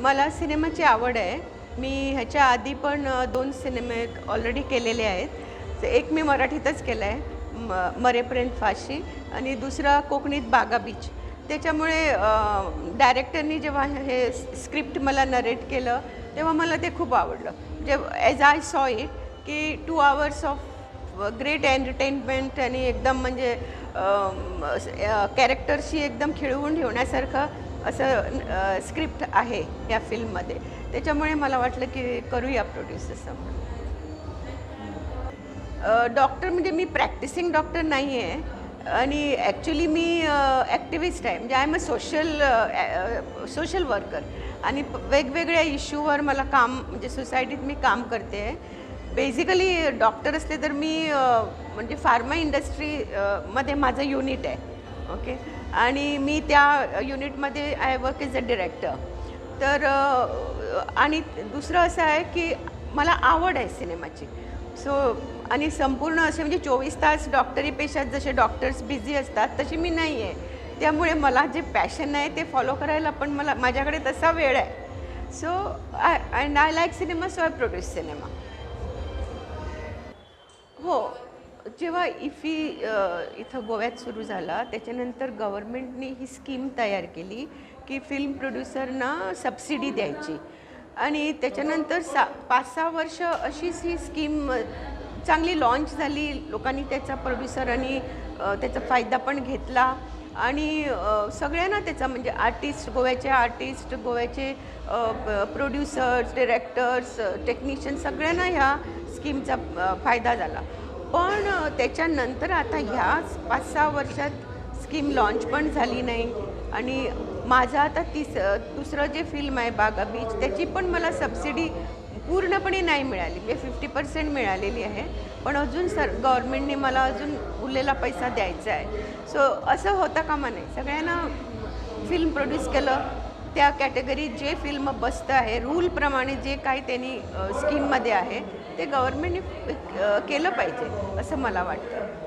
मला सिनेमाची आवड आहे. मी ह्याच्या आधी पण 2 सिनेमे ऑलरेडी केलेले आहेत. एक मी मराठीतच केला आहे, मरेपर्यंत फाशी, आणि दुसरा कोकणीत बागा बीच. त्याच्यामुळे डायरेक्टरनी जेव्हा हे स्क्रिप्ट मला नरेट केलं, तेव्हा मला ते खूप आवडलं. ॲज आय सॉ इट, की 2 आवर्स ऑफ ग्रेट एंटरटेनमेंट आणि एकदम म्हणजे कॅरेक्टरशी एकदम खिळवून ठेवण्यासारखं असं स्क्रिप्ट आहे या फिल्ममध्ये. त्याच्यामुळे मला वाटलं की करूया प्रोड्युसर. डॉक्टर म्हणजे मी प्रॅक्टिसिंग डॉक्टर नाही आहे, आणि ॲक्च्युली मी ॲक्टिव्हिस्ट आहे. म्हणजे I am a social worker, आणि वेगवेगळ्या इश्यूवर मला काम, म्हणजे सोसायटीत मी काम करते आहे. बेसिकली डॉक्टर असले तर मी म्हणजे फार्मा इंडस्ट्री मध्ये माझं युनिट आहे. ओके. आणि मी त्या युनिटमध्ये I work as a director. तर आणि दुसरं असं आहे की मला आवड आहे सिनेमाची. सो आणि संपूर्ण असे म्हणजे 24 तास डॉक्टरी पेशात जसे डॉक्टर्स बिझी असतात तशी मी नाही आहे. त्यामुळे मला जे पॅशन आहे ते फॉलो करायला पण माझ्याकडे तसा वेळ आहे. So I like cinema, so I produce cinema. हो. जेव्हा इफी इथं गोव्यात सुरू झाला, त्याच्यानंतर गव्हर्मेंटनी ही स्कीम तयार केली की फिल्म प्रोड्युसरना सबसिडी द्यायची, आणि त्याच्यानंतर 5-6 वर्ष अशीच ही स्कीम चांगली लॉन्च झाली. लोकांनी त्याचा, प्रोड्युसरांनी त्याचा फायदा पण घेतला, आणि सगळ्यांना त्याचा, म्हणजे आर्टिस्ट, गोव्याचे प्रोड्युसर्स, डिरेक्टर्स, टेक्निशियन, सगळ्यांना ह्या स्कीमचा फायदा झाला. पण त्याच्यानंतर आता ह्या 5-6 वर्षात स्कीम लॉन्च पण झाली नाही, आणि माझं आता दुसरं जे फिल्म आहे बागा बीच, त्याची पण मला सबसिडी पूर्णपणे नाही मिळाली. म्हणजे 50% मिळालेली आहे, पण अजून गव्हर्मेंटने मला अजून उरलेला पैसा द्यायचा आहे. सो असं होता कामा नये. सगळ्यांना फिल्म प्रोड्यूस केलं, त्या कॅटेगरीत जे फिल्म बसतं आहे, रूलप्रमाणे जे काही त्यांनी स्कीममध्ये आहे ते गव्हर्मेंटने केलं पाहिजे असं मला वाटतं.